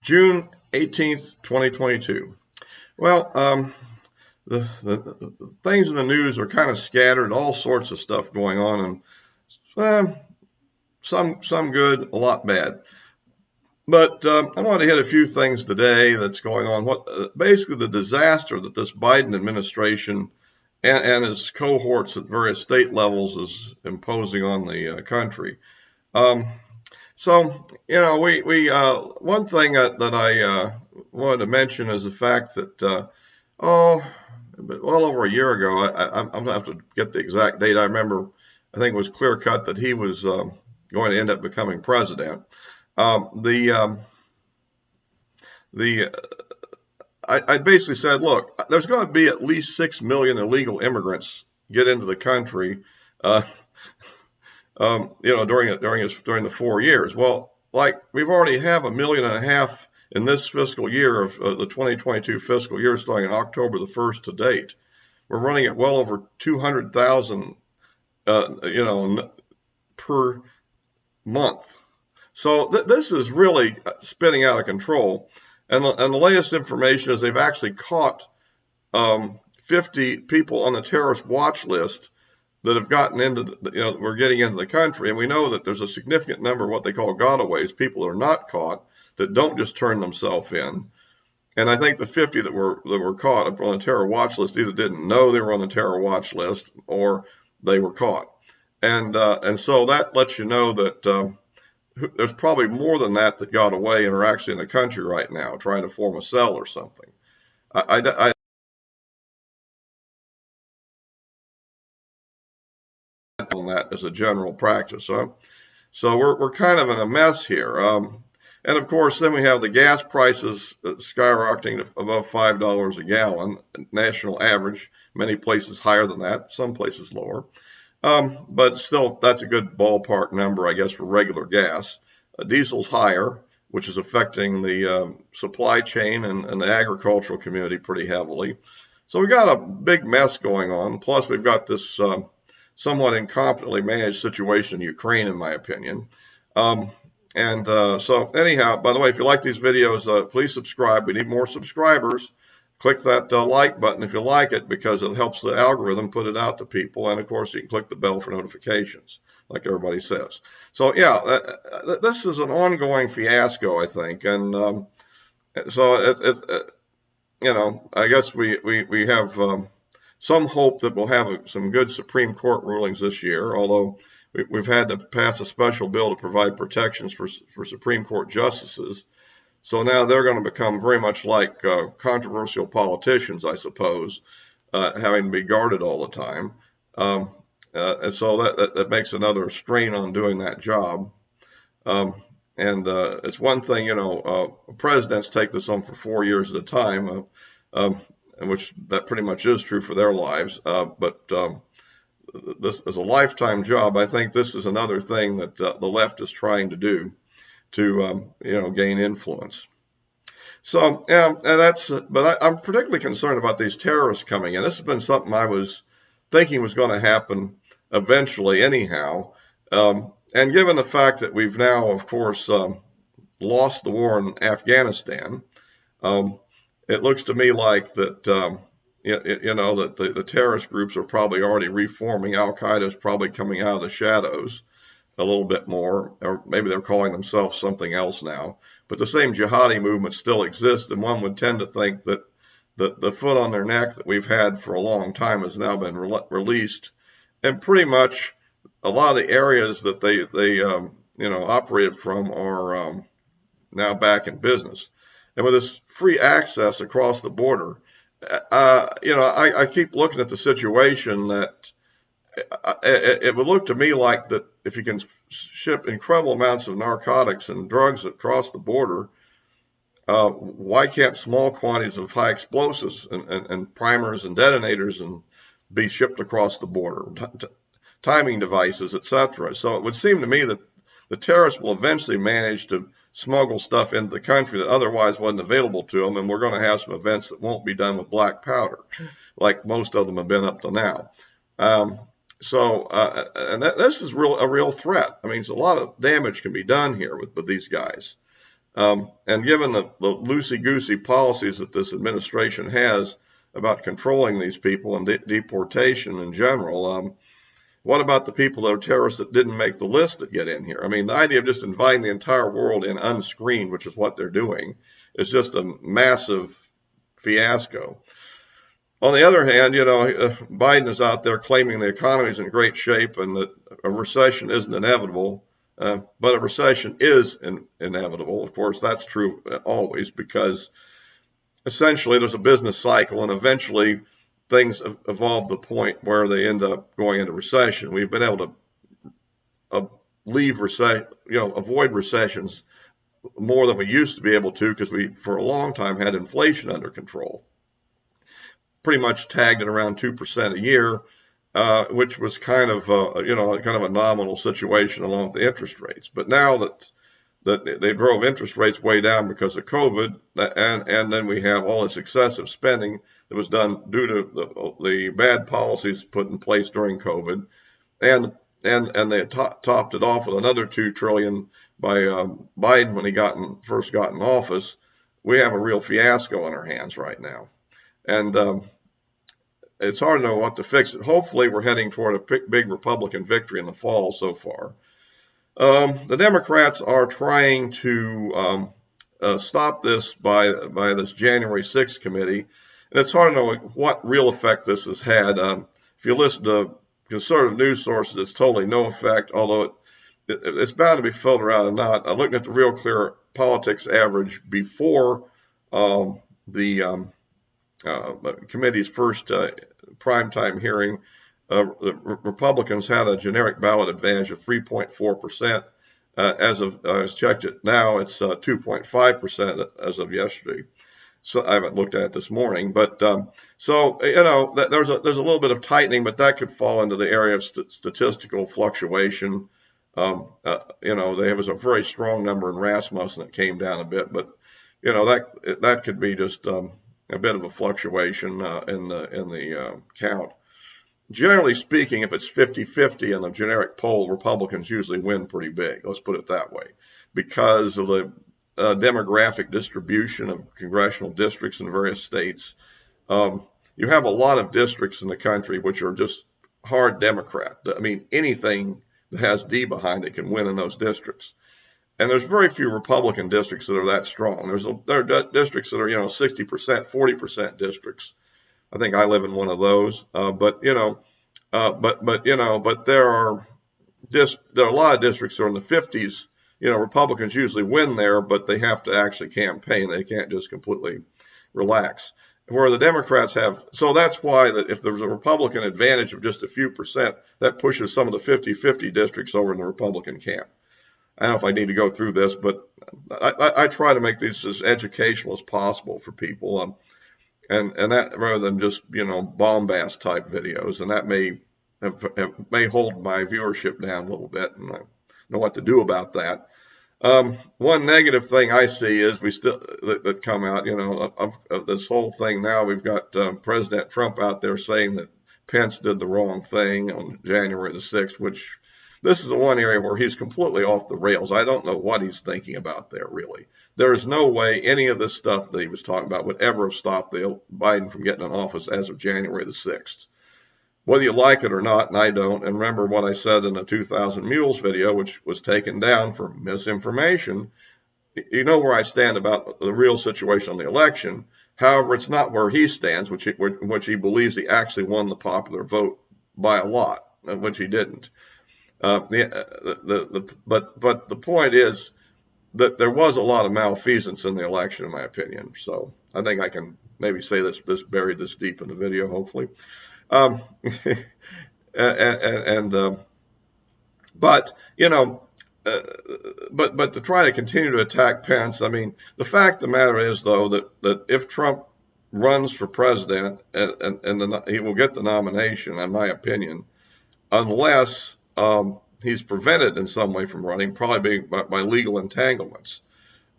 June 18th, 2022. Well, the things in the news are kind of scattered, all sorts of stuff going on, and some good, a lot bad. But I want to hit a few things today that's going on. Basically the disaster that this Biden administration and his cohorts at various state levels is imposing on the country. Um, So, we one thing that I wanted to mention is the fact that, well over a year ago, I'm going to have to get the exact date. I remember, I think it was clear cut that he was going to end up becoming president. The I basically said, look, there's going to be at least 6 million illegal immigrants get into the country. Uh, during the 4 years. Well, like we've already have 1.5 million in this fiscal year of the 2022 fiscal year starting on October the 1st to date. We're running at well over 200,000, per month. So this is really spinning out of control. And the latest information is they've actually caught 50 people on the terrorist watch list that have gotten into, we're getting into the country. And we know that there's a significant number of what they call gotaways, people that are not caught, that don't just turn themselves in. And I think the 50 that were caught on the terror watch list either didn't know they were on the terror watch list or they were caught. And so that lets you know that there's probably more than that got away and are actually in the country right now trying to form a cell or something. I on that as a general practice. So we're kind of in a mess here. And of course, then we have the gas prices skyrocketing to above $5 a gallon, national average, many places higher than that, some places lower. But still, that's a good ballpark number, I guess, for regular gas. Diesel's higher, which is affecting the supply chain and the agricultural community pretty heavily. So we got a big mess going on. Plus, we've got this somewhat incompetently managed situation in Ukraine, in my opinion. So anyhow, by the way, if you like these videos, please subscribe. We need more subscribers. Click that like button if you like it, because it helps the algorithm put it out to people. And of course, you can click the bell for notifications, like everybody says. So yeah, this is an ongoing fiasco, I think. And so I guess we have some hope that we'll have some good Supreme Court rulings this year, although we've had to pass a special bill to provide protections for Supreme Court justices. So now they're going to become very much like controversial politicians, I suppose, having to be guarded all the time. And so that makes another strain on doing that job. It's one thing, presidents take this on for 4 years at a time, which that pretty much is true for their lives. But this is a lifetime job. I think this is another thing that the left is trying to do to, gain influence. So, but I'm particularly concerned about these terrorists coming in. This has been something I was thinking was going to happen eventually anyhow. And given the fact that we've now, of course, lost the war in Afghanistan, it looks to me like that, that the terrorist groups are probably already reforming. Al-Qaeda is probably coming out of the shadows a little bit more, or maybe they're calling themselves something else now. But the same jihadi movement still exists, and one would tend to think that the foot on their neck that we've had for a long time has now been released, and pretty much a lot of the areas that they operated from are now back in business. And with this free access across the border, I keep looking at the situation that it would look to me like that if you can ship incredible amounts of narcotics and drugs across the border, why can't small quantities of high explosives and primers and detonators and be shipped across the border, timing devices, etc. So it would seem to me that the terrorists will eventually manage to smuggle stuff into the country that otherwise wasn't available to them, and we're going to have some events that won't be done with black powder, like most of them have been up to now. This is a real threat. I mean, a lot of damage can be done here with these guys. And given the loosey-goosey policies that this administration has about controlling these people and deportation in general, what about the people that are terrorists that didn't make the list that get in here? I mean, the idea of just inviting the entire world in unscreened, which is what they're doing, is just a massive fiasco. On the other hand, Biden is out there claiming the economy is in great shape and that a recession isn't inevitable. But a recession is inevitable. Of course, that's true always because essentially there's a business cycle and eventually things evolve to the point where they end up going into recession. We've been able to avoid recessions more than we used to be able to because we, for a long time, had inflation under control. Pretty much tagged at around 2% a year, which was kind of a nominal situation along with the interest rates. But now that they drove interest rates way down because of COVID, and then we have all this excessive spending that was done due to the bad policies put in place during COVID, and they topped it off with another $2 trillion by Biden when he first got in office. We have a real fiasco on our hands right now. And it's hard to know what to fix it. Hopefully, we're heading toward a big Republican victory in the fall so far. The Democrats are trying to stop this by this January 6th committee. And it's hard to know what real effect this has had. If you listen to conservative news sources, it's totally no effect, although it's bound to be filtered out or not. Looking at the Real Clear Politics average before the committee's first primetime hearing, the Republicans had a generic ballot advantage of 3.4%. As I checked it now, it's 2.5% as of yesterday. So I haven't looked at it this morning, but there's a little bit of tightening, but that could fall into the area of statistical fluctuation. There was a very strong number in Rasmussen that came down a bit, but that could be just a bit of a fluctuation in the count. Generally speaking, if it's 50-50 in the generic poll, Republicans usually win pretty big. Let's put it that way, because of the demographic distribution of congressional districts in various states. You have a lot of districts in the country which are just hard Democrat. I mean, anything that has D behind it can win in those districts. And there's very few Republican districts that are that strong. There are districts that are 60%, 40% districts. I think I live in one of those. But there are a lot of districts that are in the 50s. Republicans usually win there, but they have to actually campaign. They can't just completely relax. Where the Democrats have, so that's why that if there's a Republican advantage of just a few percent, that pushes some of the 50-50 districts over in the Republican camp. I don't know if I need to go through this, but I try to make these as educational as possible for people, and that rather than just bombast type videos, and that may hold my viewership down a little bit, and I know what to do about that. One negative thing I see is that come out, of this whole thing now. We've got President Trump out there saying that Pence did the wrong thing on January the 6th, which this is the one area where he's completely off the rails. I don't know what he's thinking about there, really. There is no way any of this stuff that he was talking about would ever have stopped Biden from getting in office as of January the 6th. Whether you like it or not, and I don't, and remember what I said in the 2000 Mules video, which was taken down for misinformation, you know where I stand about the real situation on the election. However, it's not where he stands, which he believes he actually won the popular vote by a lot, which he didn't. But the point is that there was a lot of malfeasance in the election, in my opinion. So I think I can maybe say this buried this deep in the video, hopefully. But to try to continue to attack Pence, I mean, the fact of the matter is, though, that if Trump runs for president, and he will get the nomination, in my opinion, unless he's prevented in some way from running, probably by legal entanglements,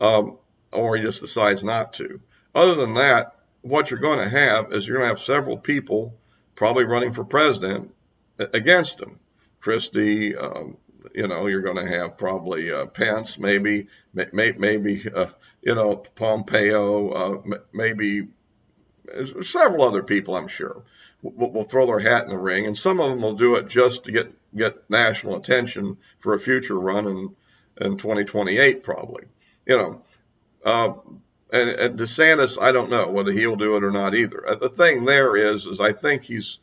or he just decides not to. Other than that, what you're going to have is you're going to have several people probably running for president against him. Christie, you're going to have probably Pence, maybe Pompeo, maybe several other people, I'm sure, will throw their hat in the ring, and some of them will do it just to get national attention for a future run in 2028, probably. You know, uh, and DeSantis, I don't know whether he'll do it or not either. The thing there is I think he's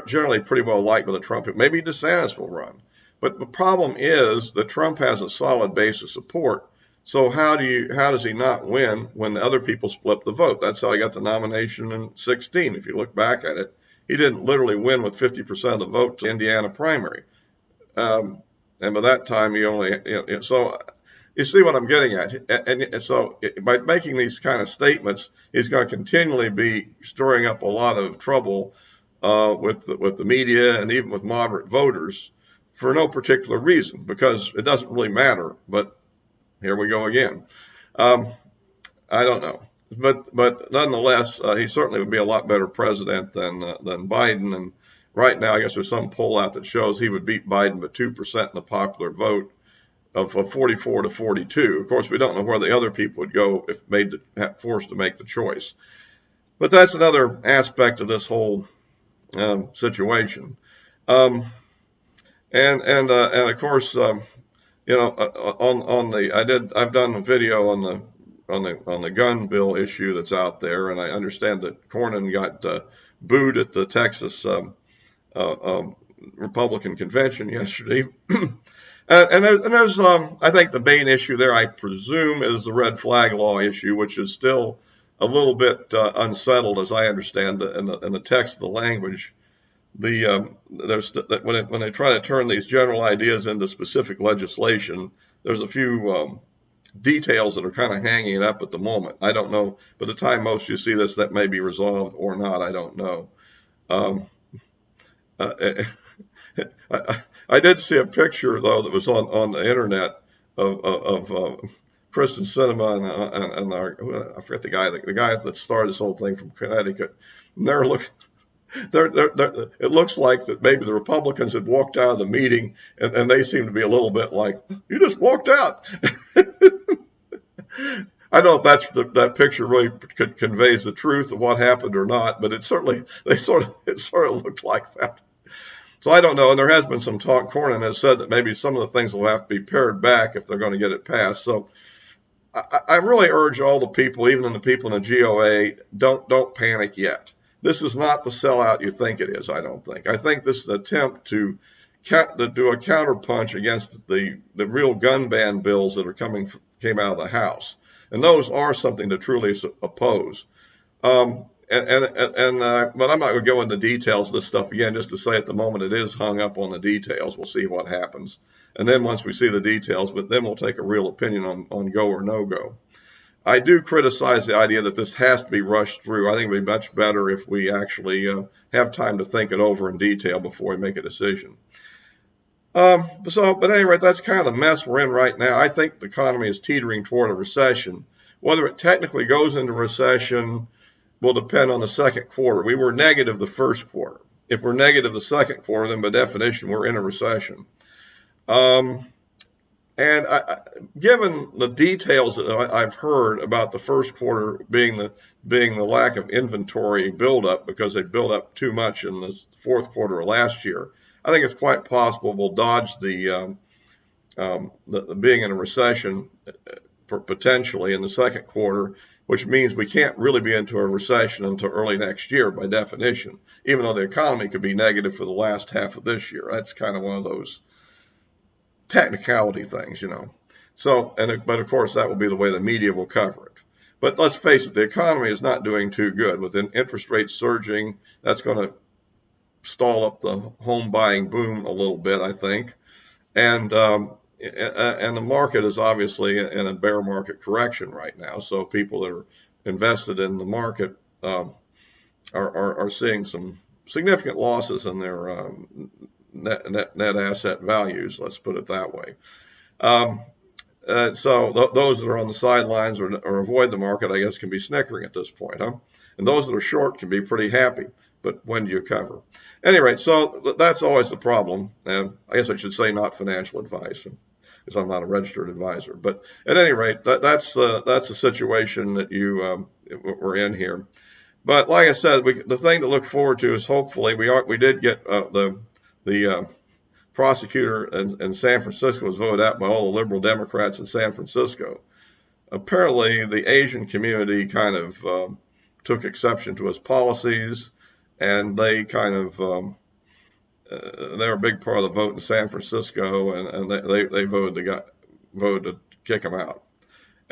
generally pretty well liked by the Trump. Maybe DeSantis will run, but the problem is that Trump has a solid base of support. So how does he not win when the other people split the vote? That's how he got the nomination in 16. If you look back at it, he didn't literally win with 50% of the vote to the Indiana primary. And by that time, he only, so you see what I'm getting at. And so by making these kind of statements, he's going to continually be stirring up a lot of trouble with the media and even with moderate voters for no particular reason, because it doesn't really matter. But here we go again. I don't know, but nonetheless, he certainly would be a lot better president than Biden. And right now, I guess there's some poll out that shows he would beat Biden by 2% in the popular vote of 44 to 42. Of course, we don't know where the other people would go if forced to make the choice. But that's another aspect of this whole situation. And of course, I've done a video on the gun bill issue that's out there, and I understand that Cornyn got booed at the Texas Republican convention yesterday. And there's I think the main issue there, I presume, is the red flag law issue, which is still a little bit unsettled, as I understand in the text of the language. When they try to turn these general ideas into specific legislation, there's a few details that are kind of hanging it up at the moment. I don't know. By the time most of you see this, that may be resolved or not. I don't know. I did see a picture, though, that was on the internet of Kristen Sinema and I forget the guy that started this whole thing from Connecticut. And it looks like that maybe the Republicans had walked out of the meeting, and they seem to be a little bit like, you just walked out. I don't know if that picture really conveys the truth of what happened or not, but it sort of looked like that. So I don't know, and there has been some talk. Cornyn has said that maybe some of the things will have to be pared back if they're going to get it passed. So I really urge all the people, even the people in the GOA, don't panic yet. This is not the sellout you think it is, I don't think. I think this is an attempt to do a counterpunch against the real gun ban bills that came out of the House. And those are something to truly oppose. But I'm not going to go into details of this stuff again, just to say at the moment it is hung up on the details. We'll see what happens. And then once we see the details, but then we'll take a real opinion on go or no go. I do criticize the idea that this has to be rushed through. I think it would be much better if we actually have time to think it over in detail before we make a decision. But at any rate, that's kind of the mess we're in right now. I think the economy is teetering toward a recession. Whether it technically goes into recession will depend on the second quarter. We were negative the first quarter. If we're negative the second quarter, then by definition, we're in a recession. Given the details that I've heard about the first quarter being the lack of inventory buildup because they built up too much in the fourth quarter of last year, I think it's quite possible we'll dodge the being in a recession potentially in the second quarter, which means we can't really be into a recession until early next year by definition, even though the economy could be negative for the last half of this year. That's kind of one of those technicality things, So, but of course, that will be the way the media will cover it. But let's face it, the economy is not doing too good. With interest rates surging, that's going to stall up the home buying boom a little bit, I think. And the market is obviously in a bear market correction right now. So people that are invested in the market are seeing some significant losses in their net asset values, let's put it that way. So those that are on the sidelines or avoid the market, I guess, can be snickering at this point, huh? And those that are short can be pretty happy. but when do you cover? At any rate, so that's always the problem. And I guess I should say not financial advice, because I'm not a registered advisor. But at any rate, that's the situation that we're in here. But like I said, the thing to look forward to is hopefully we did get the prosecutor in San Francisco was voted out by all the liberal Democrats in San Francisco. Apparently, the Asian community kind of took exception to his policies, and they kind of they're a big part of the vote in San Francisco, and they voted to kick him out.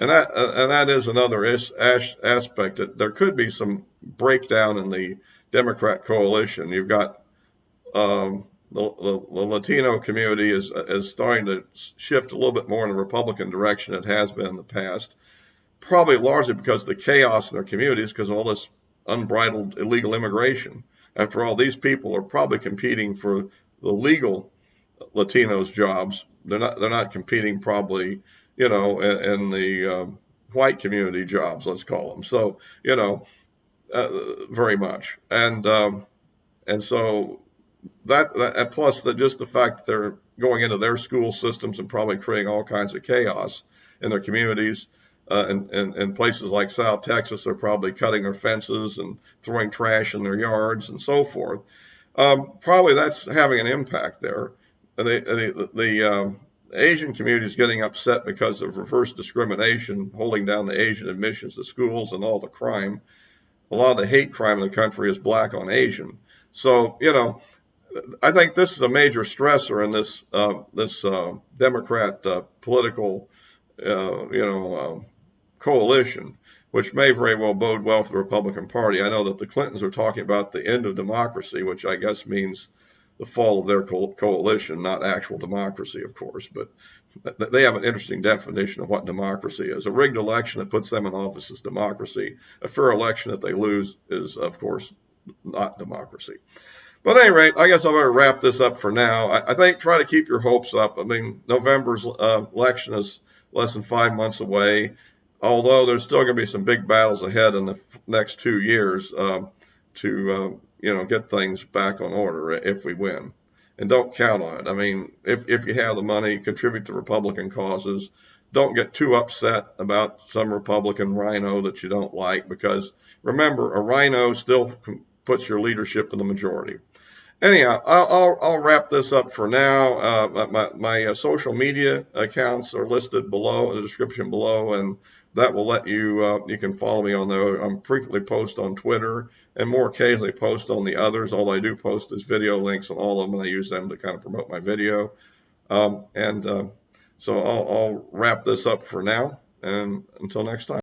And that is another aspect that there could be some breakdown in the Democrat coalition. You've got the Latino community is starting to shift a little bit more in the Republican direction it has been in the past, probably largely because of the chaos in their communities, because of all this unbridled illegal immigration. After all, these people are probably competing for the legal Latinos jobs. They're not competing probably, in the white community jobs, let's call them. So, very much. And so that plus just the fact that they're going into their school systems and probably creating all kinds of chaos in their communities. In places like South Texas, they're probably cutting their fences and throwing trash in their yards and so forth. Probably that's having an impact there. The Asian community is getting upset because of reverse discrimination, holding down the Asian admissions to schools and all the crime. A lot of the hate crime in the country is black on Asian. So, I think this is a major stressor in this Democrat political, coalition, which may very well bode well for the Republican Party. I know that the Clintons are talking about the end of democracy, which I guess means the fall of their coalition, not actual democracy, of course. But they have an interesting definition of what democracy is. A rigged election that puts them in office is democracy. A fair election that they lose is, of course, not democracy. But at any rate, I guess I better wrap this up for now. I think try to keep your hopes up. I mean, November's election is less than 5 months away, although there's still going to be some big battles ahead in the next 2 years to get things back on order if we win. And don't count on it. I mean, if you have the money, contribute to Republican causes. Don't get too upset about some Republican rhino that you don't like, because remember, a rhino still puts your leadership in the majority. Anyhow, I'll wrap this up for now. My social media accounts are listed below in the description below, and that will let you can follow me on there. I'm frequently post on Twitter and more occasionally post on the others. All I do post is video links on all of them, and I use them to kind of promote my video. So I'll wrap this up for now, and until next time.